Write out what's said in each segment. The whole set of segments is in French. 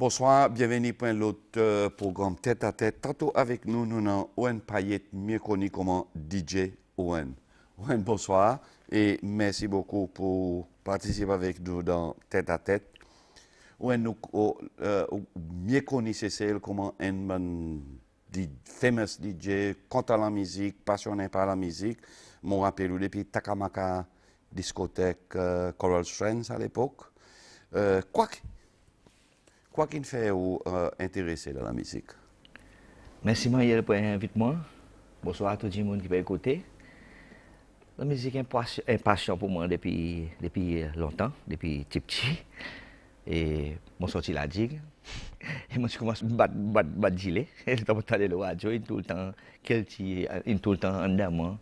Bonsoir, bienvenue pour l'autre programme Tête à Tête. Tantôt avec nous, nous avons Owen Payet, mieux connu comme DJ Owen. Owen, bonsoir et merci beaucoup pour participer avec nous dans Tête à Tête. Owen, nous mieux connu c'est comme un famous DJ, content la musique, passionné par la musique. Je me rappelle depuis Takamaka discothèque Coral Strands à l'époque. Quoi qu'il fait ou intéressé dans la musique? Merci Maël pour l'invitation. Bonsoir à tout le monde qui peut écouter. La musique est une passion pour moi depuis longtemps, depuis petit. Et je sorti la digue. Et moi, je commence à battre gilet. Et je suis allé à la radio, tout le temps en dedans.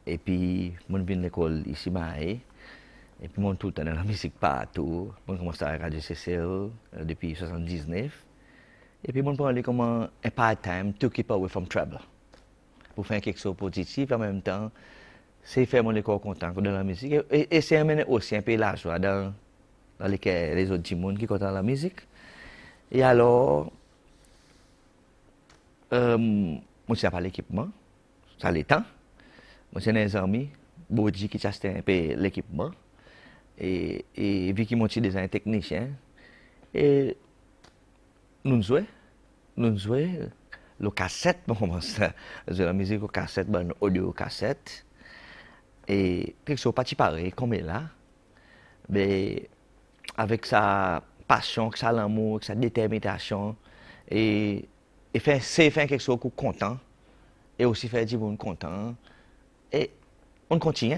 Et puis, je viens de l'école ici, et puis, moi, tout le temps dans la musique partout. Je commence à Radio CCL depuis 1979. Et puis, je parle comme un part-time to keep away from trouble. Pour faire quelque chose de positif, en même temps, c'est faire mon école content dans la musique. Et c'est amener aussi un peu la joie dans les autres gens qui content la musique. Et alors, je suis pas l'équipement, ça l'est. Je suis un ami, Bodji qui achète un peu l'équipement. Et vu qu'il monte des techniciens, et nous jouons le cassette, on commence à jouer la musique au cassette, audio cassette, et quelque chose pas pareil comme là, mais avec sa passion, sa l'amour, sa détermination, et faire quelque chose de content, et aussi faire du monde content, et on continue.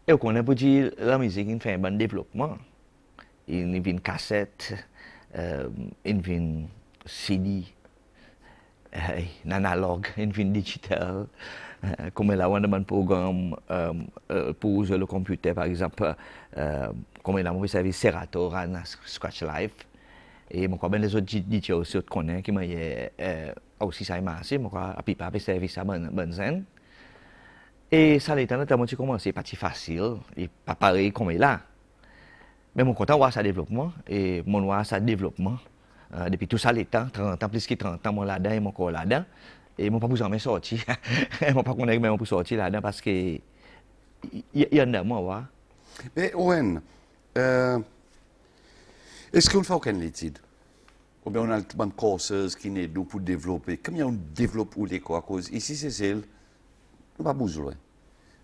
Et on connaît pour dire la musique, il fait un bon développement. Il y a une cassette, il y a une CD, un analogue, il y a une digital. Comme là, on a un programme pour user le computer, par exemple, comme là, on service Serato, Rana, Scratch Live. Et moi, comme les autres DJ aussi connaissent, qui m'ont aussi ça m'a assez, moi, à pipa, à service à Benzen. Et ça, les temps, notamment, tu commences, c'est pas si facile, et pas pareil comme là. Mais mon content voir ça développement, et mon voir ça développement. Depuis tout ça, les temps, 30 ans, plus que 30 ans, moi là-dedans, et mon corps là-dedans. Et moi, pas besoin de sortir. Moi, pas connaître même pour sortir là-dedans, parce que il y en a moi, ouais. Mais Owen, est-ce qu'on fait aucune étude? Ou bien on a une courseuse qui est pour développer. Comment on développe ou les quoi? Cause ici, c'est celle. On pas besoin.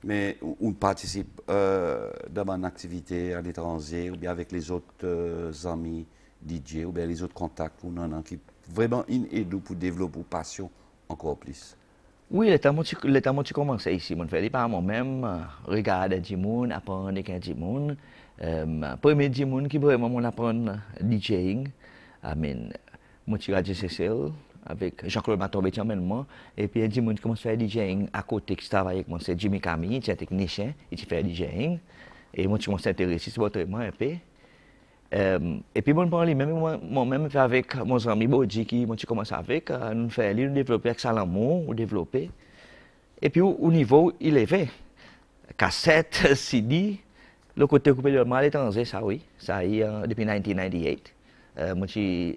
Mais on participe dans une activité à l'étranger, ou bien avec les autres amis DJ, ou bien les autres contacts, qui vraiment aident pour développer une passion encore plus. Oui, le temps où tu commences ici, je fais pas moi-même, regarder du monde, apprendre des gens. Premier du monde qui vraiment apprendre DJing, moi je suis à CCL. Avec Jean-Claude Matobet moi, et puis il y a des gens qui commencent à faire DJing à côté qui travaille avec moi, c'est Jimmy Camille, c'est un technicien, il fait DJing, et moi je commence à m'intéresser sur votre un peu. Et puis moi-même fait avec mon ami Bodji qui moi je commence avec, nous faisons développer avec Salamon, ou développer. Et puis au niveau élevé, cassette, CD, le côté coupé de mal étranger, ça oui, ça y est depuis 1998. Moi je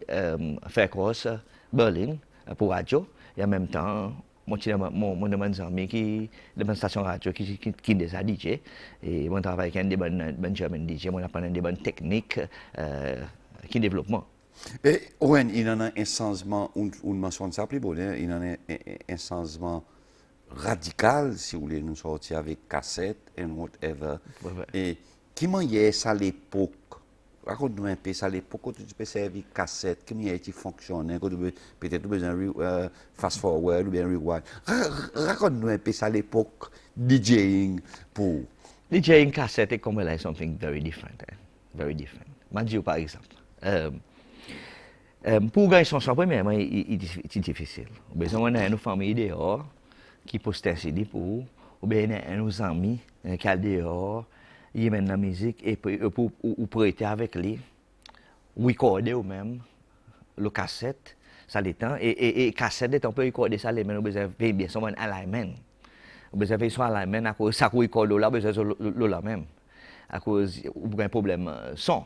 fais course Berlin pour radio et en même temps mon ami qui de une station radio qui des DJ et mon travail avec des bonnes German DJ mon apprendre des bonnes techniques qui développement. Et Owen, il y en a un changement, on mentionne ça plus bon, il y en a un changement radical si vous voulez nous sortir avec cassette et whatever. Et qui m'en y est ça à l'époque? Raconte-nous un peu ça à l'époque quand tu peux servir cassette, comment il fonctionnait, peut-être tu besoin fast forward ou bien rewind. Raconte-nous un peu ça à l'époque, DJing pour. DJing cassette est comme là something very different, very different. Mandio par exemple. Pour gagner son choix, premièrement, c'est difficile. On a une famille dehors qui poste un CD pour, ou bien nos amis qui ont dehors. Il mène la musique et pour prêter avec lui, recorder ou même le cassette, ça l'étend et cassette on peut recorder ça les mais on besoin bien son alignment. On besoin faire son alignment à cause ça record là besoin là même à cause ou un problème son.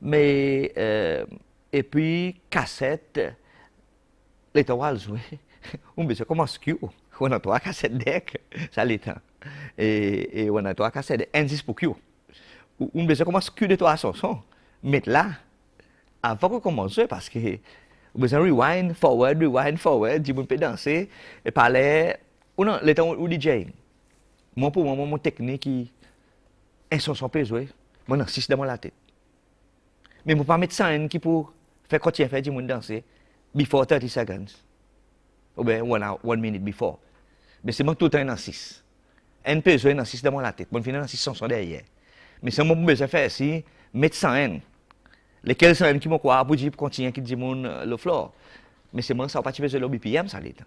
Mais, et puis, cassette, les trois jouer. On besoin commence Q. On a 3 cassettes deck, ça l'étend. Et on a 3 cassettes indices pour Q. On besoin commence Q de 3 chansons. Mettre là, avant qu'on commence, parce que on besoin rewind, forward, du monde peut danser, et parler, ou non, les temps où DJ. Moi, pour moi, mon technique, qui un chanson peut jouer, moi, non, 6 dans la tête. Mais je ne peux pas mettre ça qui pour faire continuer à faire du monde danser before 30 seconds. Ou bien 1 minute before. Mais c'est moi tout le temps dans 6. Un peut jouer dans 6 dans la tête. Bon, finalement, 6 chansons derrière. Mais c'est moi besoin de faire ici, mettre 100 lesquels sont qui m'ont quoi pour dire continuer qui dit le floor. Mais c'est moi ça pas besoin de le BPM ça l'est.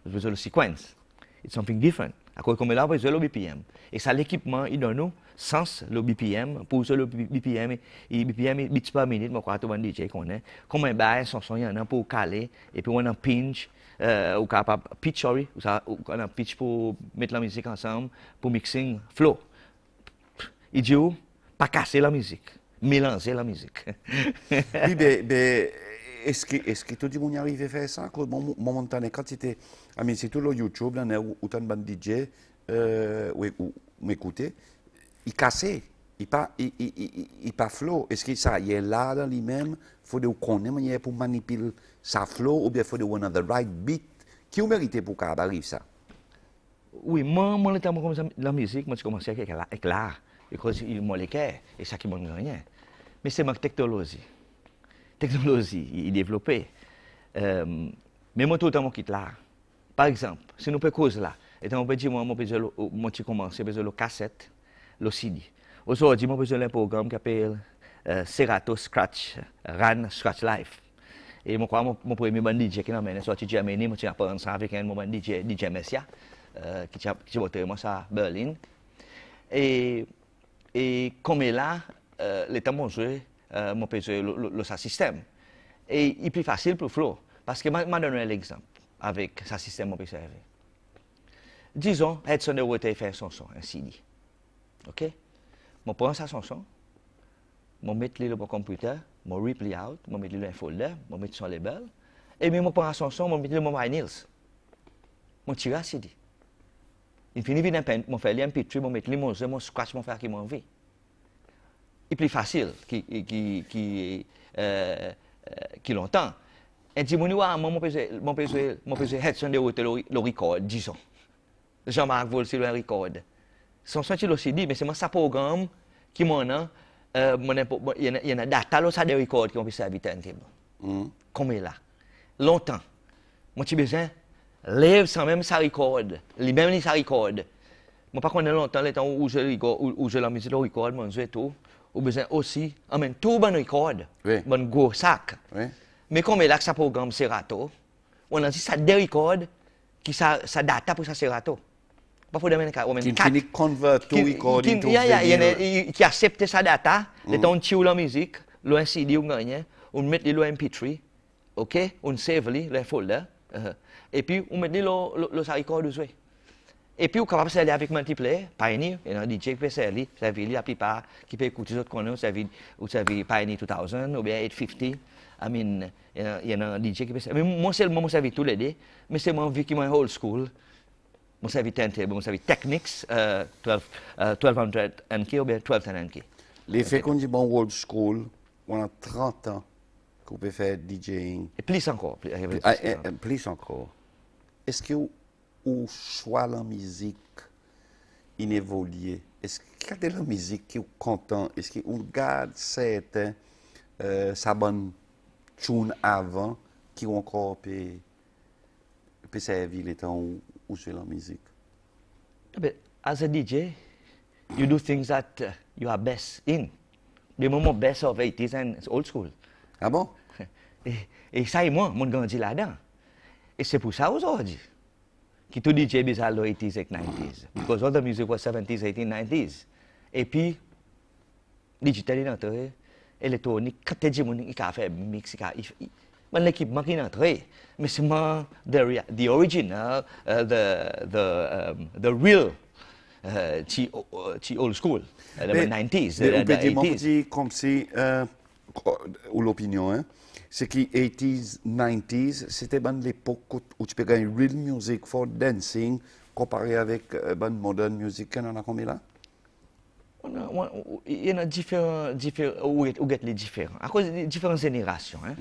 Besoin de sequence. It's something different. À cause comme là besoin de le BPM. Et ça l'équipement il donne nous sens le BPM pour le BPM et BPM beats par minute moi quoi tout le DJ connaît. Comment un bail son y en a pour caler et puis on a pinch ou capable pitch sorry on a pitch pour mettre la musique ensemble pour mixing flow. Il dit pas casser la musique. Mélanger la musique. Oui, mais est-ce que tout le monde arrive à faire ça? Momentanément, quand c'était, c'est tout le YouTube, là, où tu as un DJ, ou m'écouter, il cassait, il pas flow. Est-ce que ça, il est là dans lui-même, il faut qu'on ait pour manipuler sa flow, ou bien il faut qu'on ait the right beat, qui vous mérite pour qu'on arrive ça? Oui, moi, la musique, moi, j'ai commencé avec l'art. Et il m'a et ça qui m'a rien. Mais c'est ma technologie. Technologie, il développé. Mais moi, tout le temps, je quitte là. Par exemple, si nous pouvons causer là, et on peut dire, moi, j'ai commencé avec le cassette, le CD. Aujourd'hui, moi, j'ai un programme qui s'appelle Serato Scratch, RAN Scratch Life. Et moi, mon premier DJ qui m'a sorti de Germany, moi, j'ai appris ça avec un moment DJ Messia, qui a monté moi ça à Berlin. Et comme là, l'état mon jeu, mon jouer le système. Et il est plus facile pour Flo. Parce que je vais donner l'exemple avec ce système mon peut servir. Disons, Edson de Water fait un chanson, un CD. OK? Je prends sa chanson, je mets le mon computer, je replay out, je mets le un folder, je mets son label. Et puis je prends la chanson, je mets le mon vinyls. Je tire à CD. Il finit de faire mon fait MP3, mon mettre mon scratch, mon faire qui m'envie. Il est plus facile qui longtemps. Et dis moi mon peux Hudson de Water le record disons. Jean-Marc Vol c'est le record. Son sorti le CD mais c'est moi ça programme qui m'en a il y a data là ça de record qui on peut servir turntable. Comme là. Longtemps. Moi tu besoin lève sans même ça record. Lui-même ça record. Moi par contre longtemps les temps où je la musique le record moi je tout. Ou besoin aussi amène tout bon record. Bon gros sac. Mais comme là ça programme Serato, on a dit ça des record qui ça data pour ça Serato. Pas faut demander on met 4 qui convert tout record into qui accepte sa data, les temps on la musique, le CD on gagne, on met le MP3, OK, on save le folder et puis on met le ça record jouer. Et puis on est capable de servir avec multiplayer, Pioneer, il y a un DJ qui peut servir la plupart qui peut écouter les autres qu'on a, servir Pioneer 2000 ou bien 850. I mean, il y a un DJ qui peut servir. Moi, c'est le moment où je servis tous les deux, mais c'est mon vie qui est old school. Moi, je servis turntable, moi, je servis Technics, 1200 NK ou bien 1210 NK. L'effet qu'on dit bon old school, on a 30 ans qu'on peut faire DJing. Et plus encore. Plus encore. Est-ce que ou soit la musique inévoluée? Est-ce qu'il y a de la musique qui est content? Est-ce qu'on garde certains sa bonne tune avant qui encore peut servir les temps où c'est la musique? But as a DJ, you do things that you are best in. The moment best of 80s and old school. Ah bon? Et ça et moi, mon grandi là-dedans. Et c'est pour ça aujourd'hui. Qui tout DJ bizarre le 80s et 90s. Because all the music was 70s, 80s, 90s. Et puis, digital est entré, électronique, quand tu dis il a fait mix, l'équipement qui est entré. Mais c'est moi, the original, the real, old school, the 90s, the 80s. On peut dire comme si, ou l'opinion, hein, c'est que 80s, 90s, c'était ben l'époque où tu peux gagner real music for dancing comparé avec ben modern music. Qu'en a combien là? Il y en a différents, où les différents. À cause des différentes générations. Hein.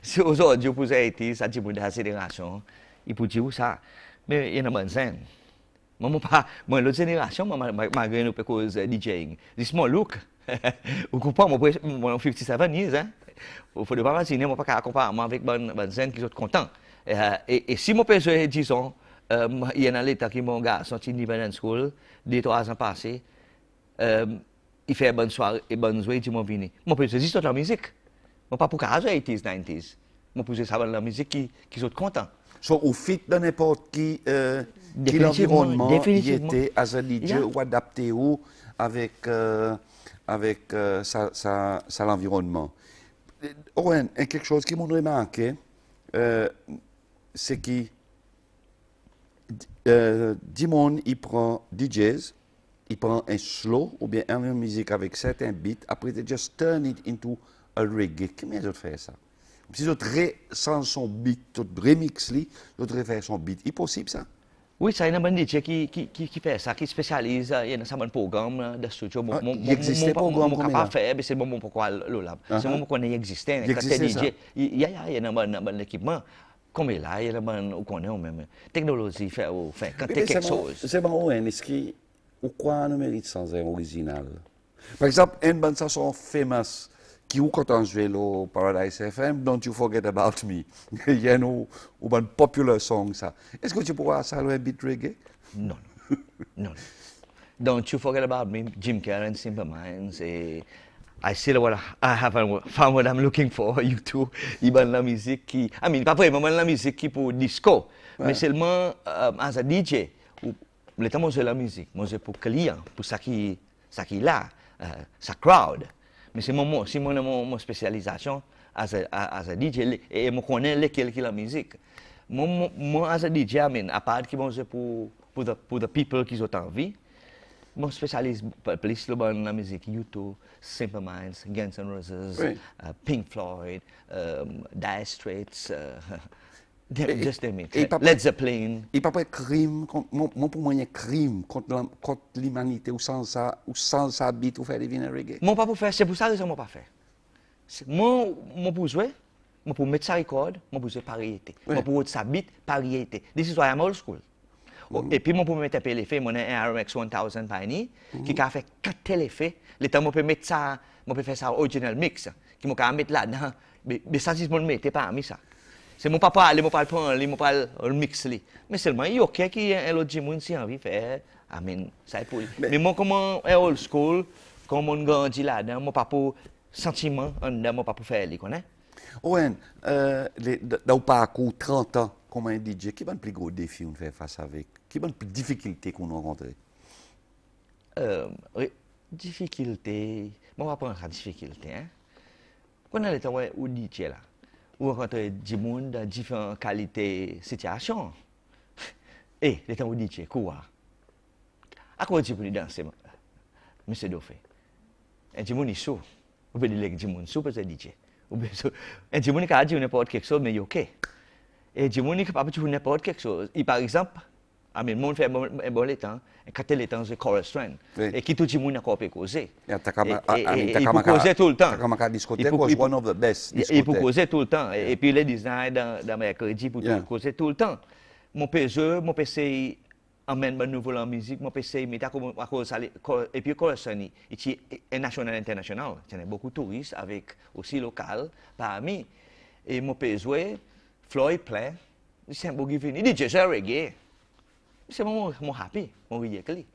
Si aujourd'hui, vous avez été, ça dit de la génération, il peut dire ça. Mais il y en a bonne scène. Moi, l'autre génération, malgré nous, parce que DJing, this small look. Vous comprenez, moi, 57 years, hein. Il faut pas imaginer, moi, pas comparer avec bonne scène qui sont contents. Et si mon père, disons, il y en a l'état qui mon gars sorti independent school, 2-3 ans passés, il fait bonne soirée et bonne journée, il m'a venu. Mon père, c'est juste la musique. Moi, pas pour cause 80s, 90s. Moi, pour ça, la musique qui sont contents. So, au fit de n'importe qui l'environnement, il était à un DJ ou adapté ou avec l'environnement. Owen, quelque chose qui m'a remarqué, c'est que Dimon, il prend DJs, il prend un slow ou bien une musique avec certains beats, après il just turn it into a reggae. Comment ils fait ça? Si d'autres sans son beat, d'autres remix li, d'autres faire son beat, est possible ça? Oui, ça il y a un DJ qui fait ça, qui spécialise, il y a un programme de studio. Il existe un programme comme ça? Pas faire, mais c'est bon pourquoi là. C'est bon qu'on existait. Il existe il y a un équipement. Comme là, il y a on connaît même. Technologie fait quelque chose. C'est bon, est-ce que ou quoi ne mérite sans un original? Par exemple, une bande chanson famous qui ou quand on joue au Paradise FM, Don't You Forget About Me. Il y a une popular song ça. Est-ce que tu pourras saluer un beat reggae? Non. Don't You Forget About Me, Jim Carrey, Simple Minds et I still haven't found what I'm looking for. YouTube, il y a la musique qui, pas vraiment la musique qui pour disco, mais seulement as a DJ, le temps de la musique, moi c'est pour client, pour ça qui là, sa crowd. Mais c'est mon spécialisation as a DJ et je connais lequel qui la musique. Moi as a DJ, à part qui c'est pour the people qui ont envie. Je spécialise plus dans la musique YouTube, Simple Minds, Guns N' Roses, Pink Floyd, Dire Straits, just name it. Led Zeppelin. Il n'y a pas de crime, pour moi, il y a un crime contre l'humanité ou sans ça beat ou faire des vignes reggae. Moi, pas pour faire, c'est pour ça que je ne pas faire. Moi, pour jouer, moi pour mettre ça record, moi pour jouer variété. Moi pour mettre ça beat, variété. This is why I'm old school. Et puis, moi, pour mettre un effet, moi, j'ai un RMX 1000 Pioneer qui a fait 4 tels effets. Le temps, moi, je peux mettre ça, moi, je peux faire ça original mix, qui m'a mettre là-dedans. Mais ça, si je ne mets pas mis ça. C'est mon papa, moi, pas prendre, moi, pas le mix. Mais seulement, il y a OK qui est un autre Jimoun si envie de faire. Ça est pour lui. Mais moi, comme un old school, comme on grandit là-dedans, moi, pas pour sentiment, moi, pas pour faire, tu connais? Owen, dans le parcours 30 ans, comme un DJ, quel est le plus gros défi qu'on fait face avec? Quelle est la plus difficulté qu'on a rencontrée? Difficulté, on va prendre la difficulté. Hein? Quand on est au DJ là, on rencontre des gens dans différentes qualités, situations. Et les temps au DJ, quoi? À quoi tu peux danser, monsieur Dauphin? Un DJ est chaud. On peut dire que DJ chaud parce que DJ. Un DJ qui dit n'importe quelque chose, mais OK. Et DJ qui pas dire n'importe quelque chose. Par exemple, le monde fait un bon temps, quand il est temps, c'est chorus trend. Et qui tout le monde a copié causer. Il peut causer tout le temps. C'est one of the best. Il peut causer tout le temps. Et puis les designs dans mercredi pour causer tout le temps. Mon PC amène une nouvelle musique, mon PC met à cause et puis chorus trend, il est national international. Il y a beaucoup de touristes avec aussi local parmi. Et mon PC Floyd play, c'est un beau given. Il dit c'est reggae. C'est mon happy, mon reggae.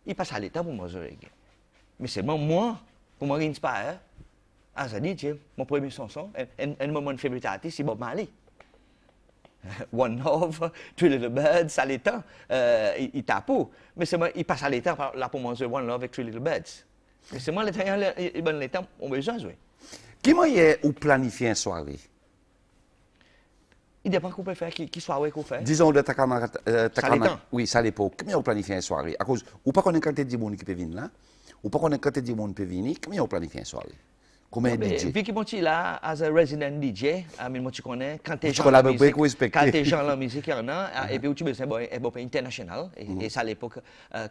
Il passe à l'état pour moi jouer reggae. Mais c'est moi, pour moi inspire. Ah, ça dit, mon premier chanson, un moment favorite artiste, c'est Bob Marley. One Love, Three Little Birds, à l'état, il tape. Mais c'est moi, il passe à l'état là pour moi jouer One Love avec Three Little Birds. Mais c'est moi, l'état, on besoin de jouer. Qui m'a ou planifié une soirée? Il dépend qu'on peut faire, qui soirée qu'on fait. Disons de ta camarade. Oui, ça l'époque. Comment on planifie une soirée? À cause, ou pas qu'on ait quand de monde qui peut venir là, ou pas qu'on ait quand de monde qui peut venir, comment on planifie une soirée? Comme un DJ. Vu que moi, je suis là, as a resident DJ, moi, tu connais, quand tu es Tu collabores beaucoup respecté. quand tu es gens la musique, il y en a, et puis tu besoin bon international, et ça à l'époque,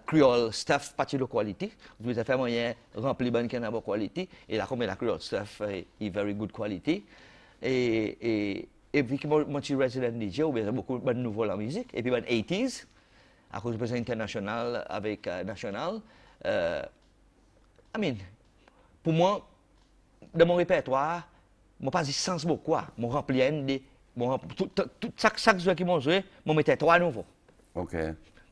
Creole stuff, partie de qualité, vous avez fait moyen remplir bonne qui a bonne qualité, et là, comme la Creole stuff est very good quality, et vu que moi, je suis resident DJ, vous avez beaucoup de nouveaux la musique, et puis bon 80s, à cause de besoin international avec national, pour moi, dans mon répertoire, je pas de sens beaucoup. Je remplis chaque jour qui m'a joué, je mettais 3 nouveaux. OK.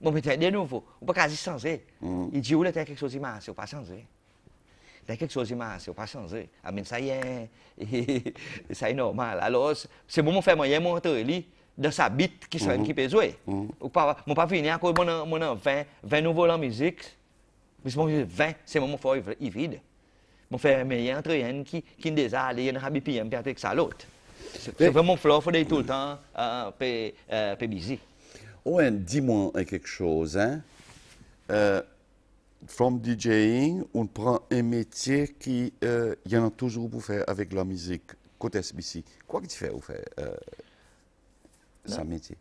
Je mettais 2 nouveaux. Je pas quasi changer. Il dit, il y a quelque chose qui m'a assez, pas changer. Il y a quelque chose qui m'a assez, pas changer. Ça y est, ça est normal. Alors, c'est bon, je fais moyen de montrer dans sa bite qui peut jouer. Je ne pas finir, quand je 20 nouveaux en musique, mais 20, c'est mon fort vide. Je fais meilleur entre eux qui déjà allé dans le BPM et avec ça l'autre. C'est vraiment flot, il faut tout le temps busy. Owen, dis-moi quelque chose. Hein? From DJing, on prend un métier qui y en a toujours pour faire avec la musique. Côté SBC, quoi que tu fais, ce métier?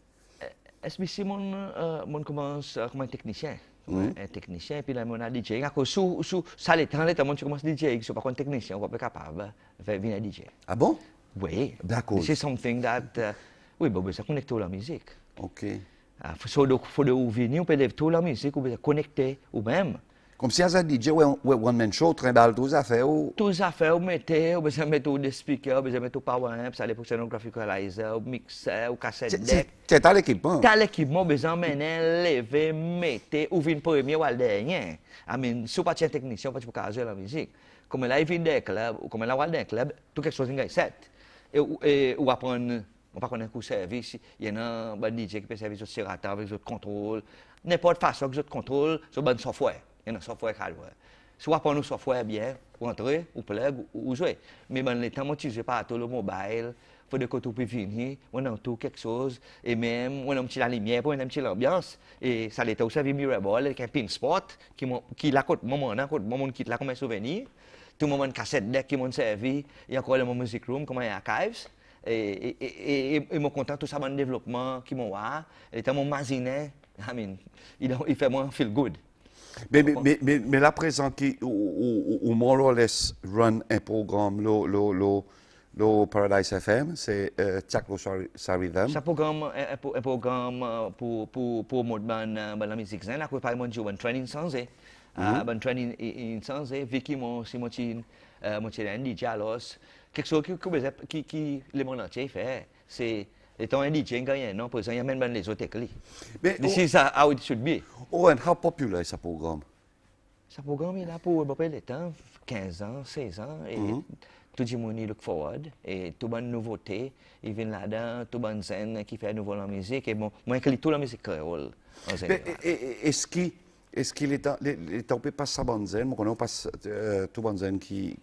SBC, on commence comme un technicien. Un technicien, et puis là, on a DJ. Ça, les temps, tu commences à DJ, je ne suis pas un technicien, on va pas capable de venir DJ. Ah bon? Oui. D'accord. C'est something that, oui, bon, ça connecte à la musique. OK. Il faut venir, on peut lever toute la musique, on peut connecter ou même. Comme si un DJ, one man show, trimballe tous les affaires. Tous les affaires, on mettait, on peut mettre des speakers, on peut mettre power amps, à l'époque, c'est un graphic equalizer, mixer, ou cassette deck. C'est à l'équipement. T'as l'équipement, on peut emmener, lever, mettre, ou venir premier ou le dernier. Si on pas un technicien, on peut pas jouer la musique. Comme là, il vient d'un club, ou comme là, il vient d'un club, tout quelque chose est set. Et ou apprendre, on pas connaître le service, il y a un DJ qui peut servir sur serrateur avec votre contrôle, n'importe façon que votre contrôle, sur bon software. Il y a un software hardware. Soit pour nous software bien, pour entrer, ou plug, ou jouer. Mais dans les temps, on n'utilise pas tout le mobile. Il faut que tu puisses venir, on a tout quelque chose, et même, on a un petit la lumière, on a un petit l'ambiance. Et ça l'était aussi avec Mirable, avec un pin spot, qui l'a côté, moment qui l'a comme un souvenir. Tout le monde cassette deck qui m'ont servi, il y a encore le music room, comme un archives. Et je suis content de tout ça, mon développement qui m'a voir. Et mon magasin, il fait moi feel good. Mais là, présent, qui, ou more or less, run un programme, le Paradise FM, c'est Tchaklo Saridam. C'est un programme pour la musique zen. Là, je parle de training sans training sans Vicky, si moi, un DJ, alors, quelque chose qui le monde entier fait, c'est étant un DJ, non, pour ça, il y a même les autres techniques. This is how it should be. Oh, and how popular is ce programme? Ce programme est là pour le temps, 15 ans, 16 ans, et tout le monde look forward, et tout le monde nouveauté, il vient là-dedans, tout le monde zen qui fait nouveau la musique, et moi, j'écris toute la musique créole. Est-ce qu'il est on peut pas ça bonne zen, on passe tout bon zen qui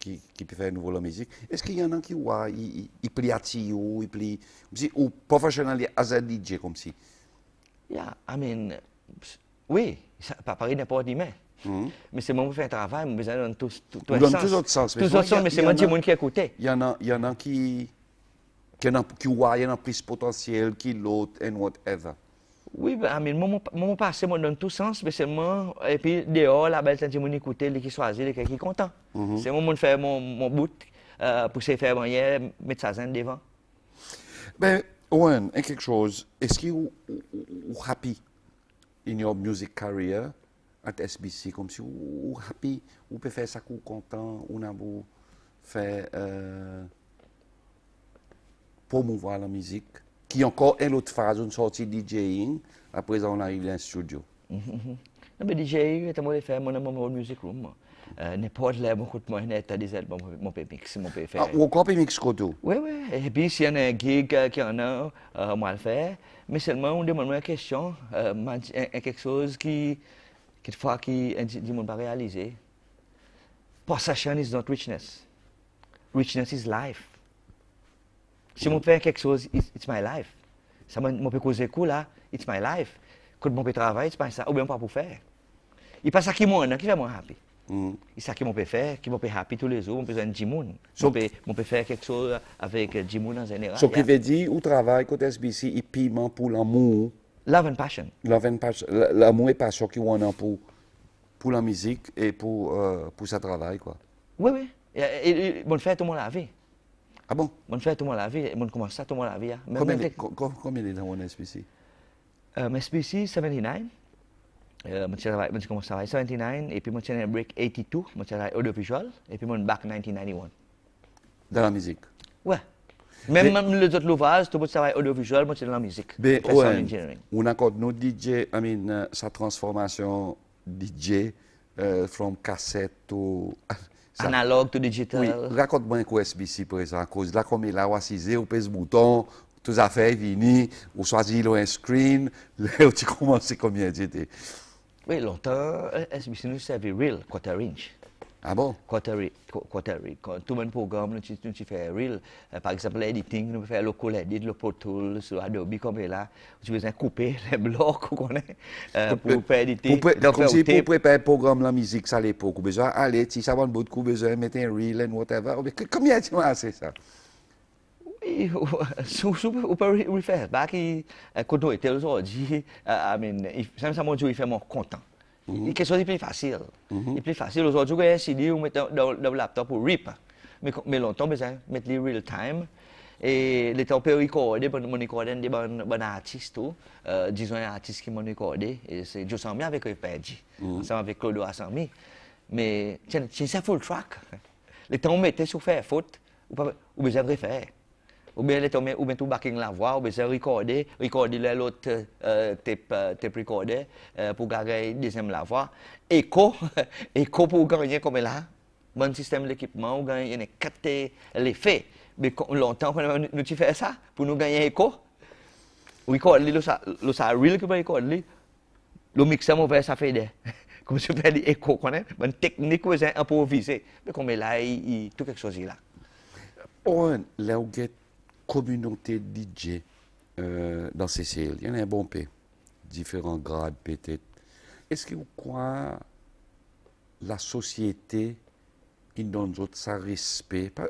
peut faire nouveau la musique. Est-ce qu'il y en a qui voient, il plie à Tio, il plie, ou professionnel as a DJ comme si? Yeah, oui, ça pas pareil n'importe qui mais. Mais c'est moi qui fais un travail, mais besoin dans tous autres sens. Tous autres sens, mais c'est moi qui écoutait. Il y en a qui voient, il y en a plus potentiel que l'autre, and whatever. Oui, moi, passé dans tous sens, mais seulement, et puis dehors, la belle, c'est mon écouter, qui choisit, qui est content. C'est moi qui fais mon bout, pour se faire moyen, mettre sa zen devant. Ben, Owen, quelque chose, est-ce que vous êtes happy in your music career at SBC, comme si vous êtes happy, vous pouvez faire ça, vous êtes content, vous avez fait promouvoir la musique, qui encore une autre phase, une sortie DJing, à présent on arrive dans le studio. Mais DJing, c'est moi qui fais mon music room. N'importe là, beaucoup de moi, t'as des albums, mon peut mix, mon peut faire. Ou encore peut mix koto? Oui. Et puis, s'il y a un gig qui en a, moi le faire. Mais seulement, on demande une question, quelque chose qui ne monde pas réaliser. Possession is not richness. Richness is life. Si je fais quelque chose, it's my life. Ça je peux causer cool là, it's my life. Quand je peux travailler, c'est pas ça, ou bien pas pour faire. Il passe à qui moi, qui fait moi happy. C'est ça qui m'ont fait faire, qui m'ont fait happy tous les jours, on peut faire un Jimoun. On peut faire quelque chose avec Jimoun en général. Ce qui veut dire, au travail, côté SBC, il piment pour l'amour. Love and passion. Love and passion. L'amour et passion qu'ils ont pour la musique et pour ce travail, quoi. Oui, oui. Et mon frère, tout le monde l'a vu. Ah bon? Mon frère, tout le monde l'a vu. Mon commence ça, tout le monde l'a vu. Combien est dans SBC? SBC 79. Moi, j'ai commencé à travailler 79, et puis moi, j'ai un break 82, moi, j'ai travaillé audiovisuel, et puis moi, back 1991. Dans la musique? Ouais. Même les autres ouvrages, tout le monde travaille audiovisuel, moi, c'est dans la musique. Mais, on a encore nos DJ, sa transformation DJ, from cassette to... Analogue to digital. Oui, raconte-moi un coup SBC, par exemple, à cause là, comme il a assisé, on pèse bouton, toutes les affaires viennent, on choisit un screen, là, tu commences combien c'était? Oui, longtemps, SBC nous servait real, quarter inch. Ah bon? Quarter. Quand tout le monde programme, nous fais real. Par exemple, l'editing, nous faisons le Local Edit, le Pro Tools, sur Adobe comme là. Tu besoin couper les blocs pour faire éditer. Comme si pour préparer le programme la musique, ça à l'époque, on besoin aller, si ça va un bout de coup, besoin mettre un reel and whatever. Combien tu as c'est ça? Oui, on peut refaire. Quand on était aujourd'hui, ça mon Dieu, il fait mon content. Il quelque chose de plus facile. Il plus facile. Aujourd'hui, on a un CD, on met dans le laptop pour rip. Mais longtemps, on besoin mettre les real time. Et les temps, on peut recorder, on recorder des bons artistes, disons un artiste qui m'a recordé. C'est Joe Sammy avec Perdi, ensemble avec Claude Assami. Mais c'est ça full track. Les temps, on mettait sur faire faute, on besoin de refaire. Ou bien ou bien tout backing la voix, ou bien recorder l'autre tape recorder pour gagner deuxième la voix. Écho pour gagner comme là. Bon système d'équipement, ou gagner 4 l'effet. Mais longtemps nous tu fais ça pour nous gagner écho. Recorder le ça real que recorder. Le mixer mauvais ça fait des comme je fais des échos connaît, bonne technique vous improviser. Mais comme là il tout quelque chose là. Oh, là où communauté DJ dans CCL. Il y en a un bon peu, différents grades peut-être. Est-ce que vous croyez la société qui donne ça respect, pas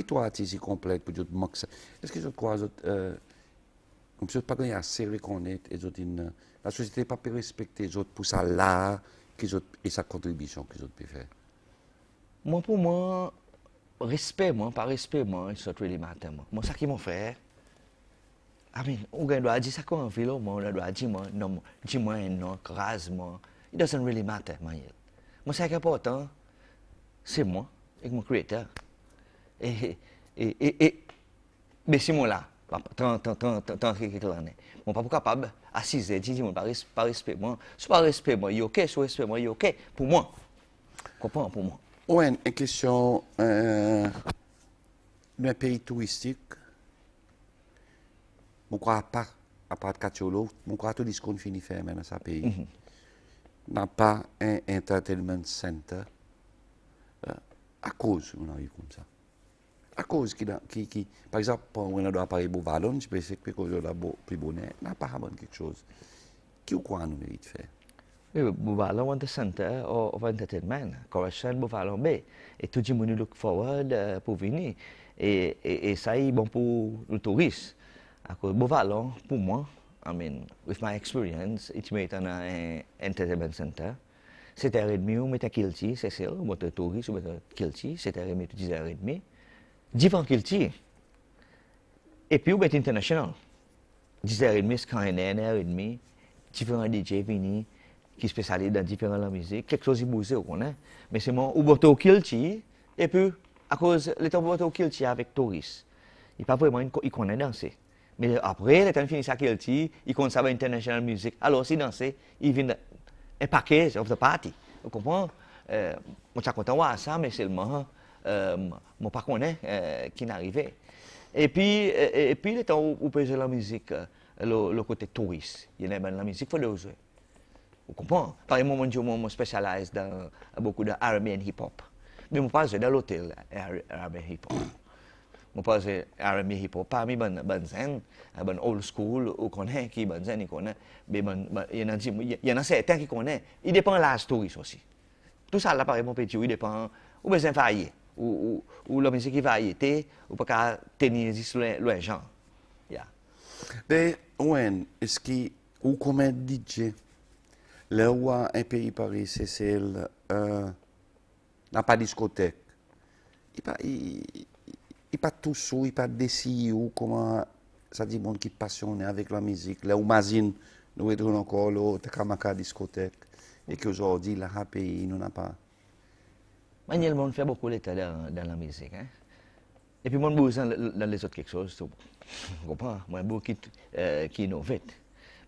toi artiste complète pour dire manque ça. Est-ce que vous croyez comme si pas gagné assez reconnaître et la société pas peut respecter les autres pour ça là et sa contribution que les autres peuvent faire. Moi pour moi respect, pas respect, ils sont tous les matins. Moi, ça qui m'ont fait, on doit dire ça comme un vélo, on doit dire, non, dis-moi un nom, crase-moi. It doesn't really matter, moi, ce qui est important, c'est moi, et mon créateur. Mais si moi là, tant quelques années, je ne suis pas capable d'assister, dire, pas respect, moi, si pas respect, moi, il est OK, si respect, moi, il est OK, pour moi. Comprends, pour moi. Oui, une question d'un pays touristique. Je ne crois pas, à part de Katiolo, je crois que tout ce qu'on finit de faire dans ce pays. N'a pas un entertainment center à cause on arrive comme ça. À cause qui par exemple, on a appareil pour Vallon, je pense que cause de la plus bonnet, n'a pas quelque chose. Qui ou quoi nous mérite faire? Buffalo want the center of entertainment, correction Buffalo Bay. Et tout le monde look forward pour venir. Et ça est bon pour le touriste. Buffalo, pour moi, with my experience, it's made an entertainment center. 7h30, on met à Kilti, c'est ça, on met un touriste, on met à Kilti, 7h30, 10h30. Différents Kilti. Et puis, on met international. 10h30, c'est quand 1h30, différents DJ viennent. Qui spécialise dans différentes musiques, quelque chose qui bouge, on connaît. Mais c'est moi, ou boto kilti, et puis, à cause, les temps boto kilti avec touristes. Il pas vraiment, il connaît danser. Mais après, les temps fini sa kilti, il connaît ça international music. Alors, si danser, il vient un package of the party. Vous comprenez? Moi, je suis content de ça, mais seulement, moi, pas connaît qui n'arrivait. Et puis, les temps où on peut jouer la musique, le côté touriste, il y a la musique, il faut le jouer. Vous comprenez? Par exemple, moi, je me spécialise dans beaucoup de R&B hip-hop. Mais je ne pas dans l'hôtel R&B hip-hop. Je pas R&B hip-hop. Parmi les zen, les old school, on connaît qui les zen, ils connaissent. Mais il y en a certains qui connaissent. Il dépend de l'âge touriste aussi. Tout ça, là, pareil, mon petit, il dépend, ou besoin de faillir, ou la musique qui va y être, ou pas tenir loin, genre. Yeah. Mais, ouais, est-ce que, ou comme un DJ, là où un pays Paris, c'est n'a pas de discothèque, il pas tout sous, il pas décis ou comment ça dit monde qui passionné avec la musique. Là où Mazine, nous sommes encore là, Takamaka discothèque, et qu'aujourd'hui, là, le pays, nous n'a pas. Mais le monde fait beaucoup l'état dans la musique. Hein? Et puis, moi, je besoin dans les autres quelque chose. Vous comprenez? Moi, beaucoup qui innove.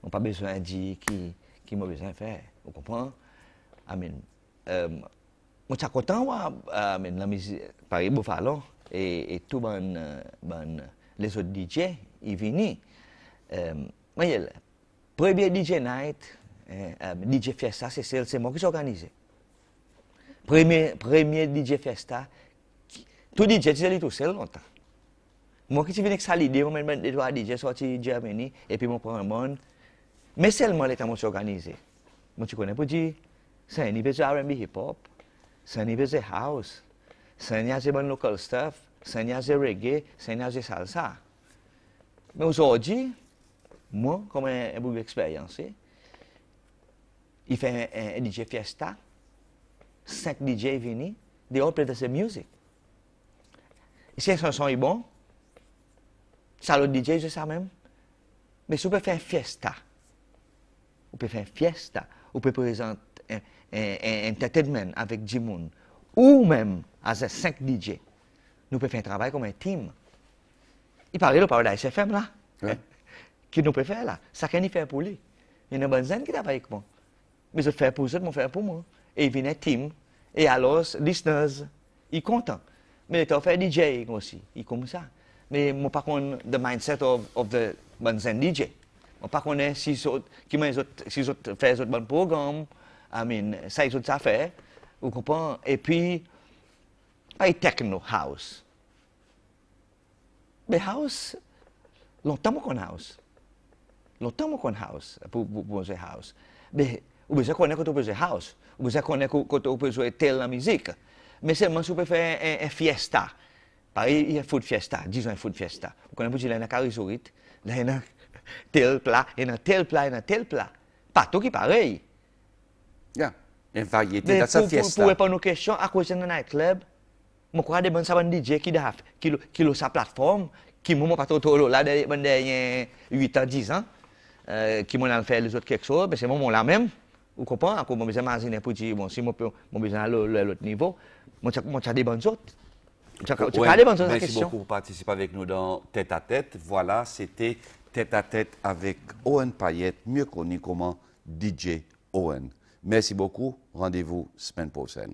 On n'a pas besoin de dire qui m'a besoin de faire. Vous comprenez? Amen. Moi, je suis content de la musique, par exemple, et tout les autres DJ, ils viennent. Le premier DJ Night, DJ Fiesta, c'est moi qui s'est organisé. Premier DJ Fiesta, tout DJ, tu es tout seul longtemps. Moi qui suis venu avec ça l'idée, moi, je dois DJ sorti de Germany, et puis je prends un monde. Mais seulement les temps où je suis organisé. Moi, tu connais pour dire, c'est un niveau de R&B hip-hop, c'est un niveau de house, c'est un niveau de local stuff, c'est un niveau de reggae, c'est un niveau de salsa. Mais aujourd'hui, moi, comme un bout d'expérience, il fait un DJ Fiesta, 5 DJ viennent, they all play the same music. Et si un son est bon, ça le DJ, c'est ça même. Mais si vous pouvez faire un fiesta, vous pouvez faire un fiesta, vous pouvez présenter un entertainment avec 10 personnes, ou même avec 5 DJ, nous pouvons faire un travail comme un team. Il parlait de Paradise FM là, Ouais. qui nous peut faire là. Ça qu'on y fait pour lui. Il y a une bonne zone qui travaille avec moi. Mais je fais pour eux, je fais pour moi. Et il vient un team. Et alors, listeners, ils sont contents. Mais il fait DJ aussi. Il est comme ça. Mais moi, par contre, the mindset of the bonne zone DJ. Moi, par contre, si ils font un bon programme, ça, ils ont ça fait. Vous comprenez? Et puis, pas techno house. Mais house, longtemps qu'on house. Longtemps qu'on house, pour jouer house. Mais, vous besoin connaître quand on peut jouer house. Vous besoin connaître quand on peut jouer telle la musique. Mais seulement si vous pouvez faire un fiesta. Pareil, il y a food fiesta, disons un food fiesta. Vous connaissez, il y a un carisourite, il y a un tel plat, il y a un tel plat, il y a un tel plat. Pas tout qui est pareil. Yeah. Une variété dans sa fiesta. Pour répondre aux questions, à cause d'un nightclub, je crois que des bonnes DJ qui ont sa plateforme, qui m'ont pas trop là, des 8 ans, 10 ans, qui m'ont fait les autres quelque chose, mais c'est moi là même. Vous comprenez? Quand je besoin d'imaginer pour dire, bon, si je besoin aller à l'autre niveau, moi, j'ai des bonnes autres. Merci beaucoup pour participer avec nous dans Tête à Tête. Voilà, c'était Tête à Tête avec Owen Payette, mieux connu comme DJ Owen. Merci beaucoup. Rendez-vous semaine prochaine.